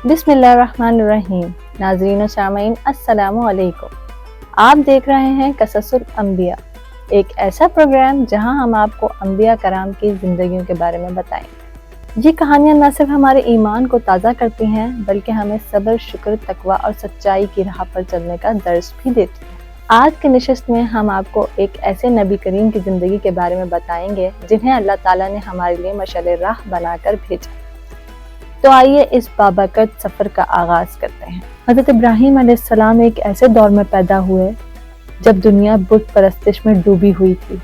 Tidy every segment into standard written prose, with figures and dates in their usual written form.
بسم اللہ الرحمن الرحیم۔ ناظرین و سامعین السلام علیکم۔ آپ دیکھ رہے ہیں قصص الانبیاء، ایک ایسا پروگرام جہاں ہم آپ کو انبیاء کرام کی زندگیوں کے بارے میں بتائیں گے۔ یہ کہانیاں نہ صرف ہمارے ایمان کو تازہ کرتی ہیں بلکہ ہمیں صبر، شکر، تقویٰ اور سچائی کی راہ پر چلنے کا درس بھی دیتی ہیں۔ آج کی نشست میں ہم آپ کو ایک ایسے نبی کریم کی زندگی کے بارے میں بتائیں گے جنہیں اللہ تعالیٰ نے ہمارے لیے مشعل راہ بنا کر بھیجا۔ تو آئیے اس بابرکت سفر کا آغاز کرتے ہیں۔ حضرت ابراہیم علیہ السلام ایک ایسے دور میں پیدا ہوئے جب دنیا بت پرستش میں ڈوبی ہوئی تھی۔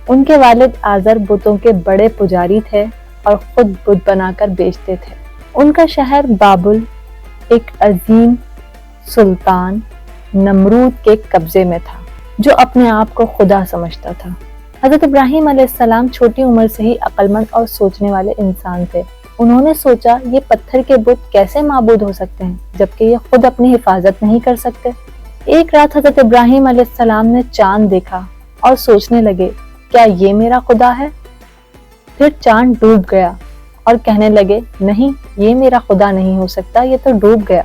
ان کے والد آزر بتوں کے بڑے پجاری تھے اور خود بت بنا کر بیچتے تھے۔ ان کا شہر بابل ایک عظیم سلطان نمرود کے قبضے میں تھا جو اپنے آپ کو خدا سمجھتا تھا۔ حضرت ابراہیم علیہ السلام چھوٹی عمر سے ہی عقلمند اور سوچنے والے انسان تھے۔ انہوں نے سوچا یہ پتھر کے بت کیسے معبود ہو سکتے ہیں جبکہ یہ خود اپنی حفاظت نہیں کر سکتے۔ ایک رات حضرت ابراہیم علیہ السلام نے چاند دیکھا اور سوچنے لگے کیا یہ میرا خدا ہے؟ پھر چاند ڈوب گیا اور کہنے لگے نہیں، یہ میرا خدا نہیں ہو سکتا، یہ تو ڈوب گیا۔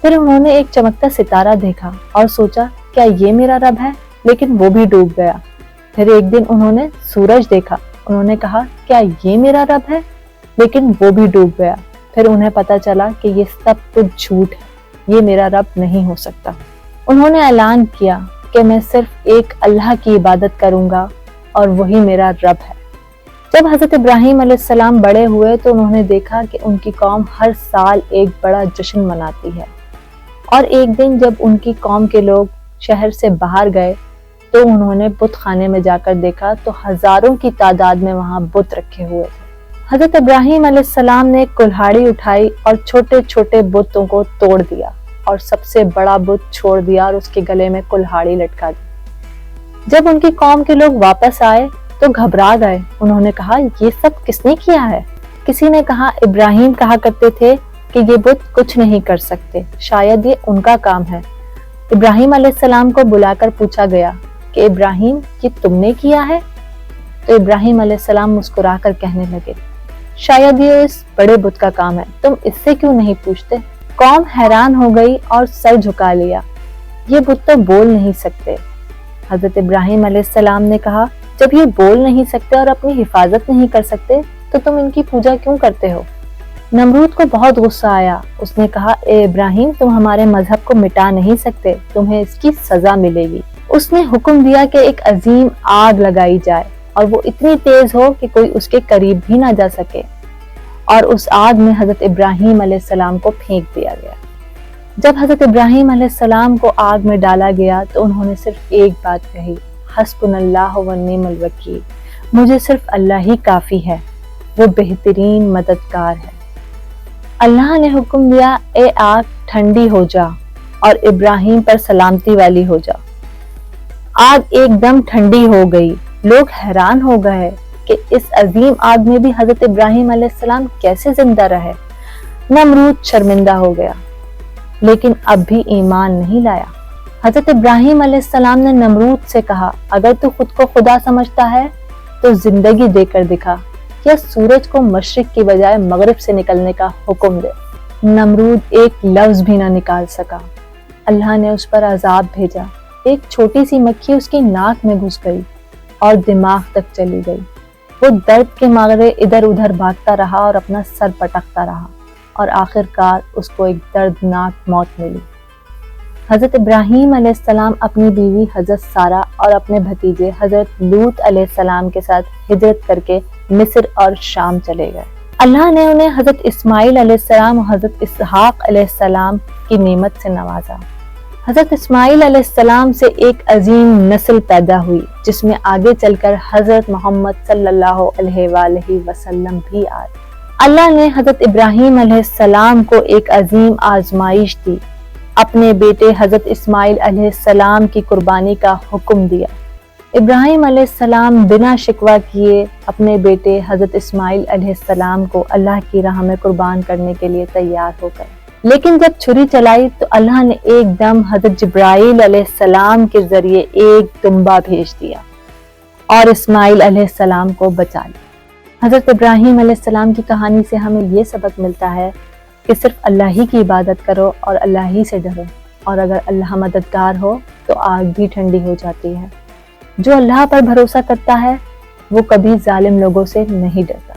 پھر انہوں نے ایک چمکتا ستارہ دیکھا اور سوچا کیا یہ میرا رب ہے؟ لیکن وہ بھی ڈوب گیا۔ پھر ایک دن انہوں نے سورج دیکھا، انہوں نے کہا کیا یہ میرا رب ہے؟ لیکن وہ بھی ڈوب گیا۔ پھر انہیں پتا چلا کہ یہ سب کچھ جھوٹ ہے، یہ میرا رب نہیں ہو سکتا۔ انہوں نے اعلان کیا کہ میں صرف ایک اللہ کی عبادت کروں گا اور وہی میرا رب ہے۔ جب حضرت ابراہیم علیہ السلام بڑے ہوئے تو انہوں نے دیکھا کہ ان کی قوم ہر سال ایک بڑا جشن مناتی ہے، اور ایک دن جب ان کی قوم کے لوگ شہر سے باہر گئے تو انہوں نے بت خانے میں جا کر دیکھا تو ہزاروں کی تعداد میں وہاں بت رکھے ہوئے تھے۔ حضرت ابراہیم علیہ السلام نے کلہاڑی اٹھائی اور چھوٹے چھوٹے بتوں کو توڑ دیا اور سب سے بڑا بت چھوڑ دیا اور اس کے گلے میں کلہاڑی لٹکا دی۔ جب ان کی قوم کے لوگ واپس آئے تو گھبرا گئے۔ انہوں نے کہا یہ سب کس نے کیا ہے؟ کسی نے کہا ابراہیم کہا کرتے تھے کہ یہ بت کچھ نہیں کر سکتے، شاید یہ ان کا کام ہے۔ ابراہیم علیہ السلام کو بلا کر پوچھا گیا کہ ابراہیم یہ تم نے کیا ہے؟ تو ابراہیم علیہ السلام مسکرا کر کہنے لگے شاید یہ اس بڑے بت کا کام ہے، تم اس سے کیوں نہیں پوچھتے؟ قوم حیران ہو گئی اور سر جھکا لیا، یہ بت تو بول نہیں سکتے۔ حضرت ابراہیم علیہ السلام نے کہا جب یہ بول نہیں سکتے اور اپنی حفاظت نہیں کر سکتے تو تم ان کی پوجا کیوں کرتے ہو؟ نمرود کو بہت غصہ آیا، اس نے کہا اے ابراہیم تم ہمارے مذہب کو مٹا نہیں سکتے، تمہیں اس کی سزا ملے گی۔ اس نے حکم دیا کہ ایک عظیم آگ لگائی جائے اور وہ اتنی تیز ہو کہ کوئی اس کے قریب بھی نہ جا سکے، اور اس آگ میں حضرت ابراہیم علیہ السلام کو پھینک دیا گیا۔ جب حضرت ابراہیم علیہ السلام کو آگ میں ڈالا گیا تو انہوں نے صرف ایک بات کہی، حسبنا اللہ و نعم الوکیل، مجھے صرف اللہ ہی کافی ہے، وہ بہترین مددگار ہے۔ اللہ نے حکم دیا اے آگ ٹھنڈی ہو جا اور ابراہیم پر سلامتی والی ہو جا۔ آگ ایک دم ٹھنڈی ہو گئی، لوگ حیران ہو گئے کہ اس عظیم آگ میں بھی حضرت ابراہیم علیہ السلام کیسے زندہ رہے۔ نمرود شرمندہ ہو گیا لیکن اب بھی ایمان نہیں لایا۔ حضرت ابراہیم علیہ السلام نے نمرود سے کہا اگر تو خود کو خدا سمجھتا ہے تو زندگی دے کر دکھا، یا سورج کو مشرق کی بجائے مغرب سے نکلنے کا حکم دے۔ نمرود ایک لفظ بھی نہ نکال سکا۔ اللہ نے اس پر عذاب بھیجا، ایک چھوٹی سی مکھی اس کی ناک میں گھس گئی اور دماغ تک چلی گئی۔ وہ درد کے مارے ادھر ادھر بھاگتا رہا اور اپنا سر پٹکتا رہا، اور آخر کار اس کو ایک دردناک موت ملی۔ حضرت ابراہیم علیہ السلام اپنی بیوی حضرت سارہ اور اپنے بھتیجے حضرت لوط علیہ السلام کے ساتھ ہجرت کر کے مصر اور شام چلے گئے۔ اللہ نے انہیں حضرت اسماعیل علیہ السلام اور حضرت اسحاق علیہ السلام کی نعمت سے نوازا۔ حضرت اسماعیل علیہ السلام سے ایک عظیم نسل پیدا ہوئی جس میں آگے چل کر حضرت محمد صلی اللہ علیہ وآلہ وسلم بھی آئے۔ اللہ نے حضرت ابراہیم علیہ السلام کو ایک عظیم آزمائش دی، اپنے بیٹے حضرت اسماعیل علیہ السلام کی قربانی کا حکم دیا۔ ابراہیم علیہ السلام بنا شکوہ کیے اپنے بیٹے حضرت اسماعیل علیہ السلام کو اللہ کی راہ میں قربان کرنے کے لیے تیار ہو گئے، لیکن جب چھری چلائی تو اللہ نے ایک دم حضرت جبرائیل علیہ السلام کے ذریعے ایک دمبا بھیج دیا اور اسماعیل علیہ السلام کو بچا لیا۔ حضرت ابراہیم علیہ السلام کی کہانی سے ہمیں یہ سبق ملتا ہے کہ صرف اللہ ہی کی عبادت کرو اور اللہ ہی سے ڈرو، اور اگر اللہ مددگار ہو تو آگ بھی ٹھنڈی ہو جاتی ہے۔ جو اللہ پر بھروسہ کرتا ہے وہ کبھی ظالم لوگوں سے نہیں ڈرتا۔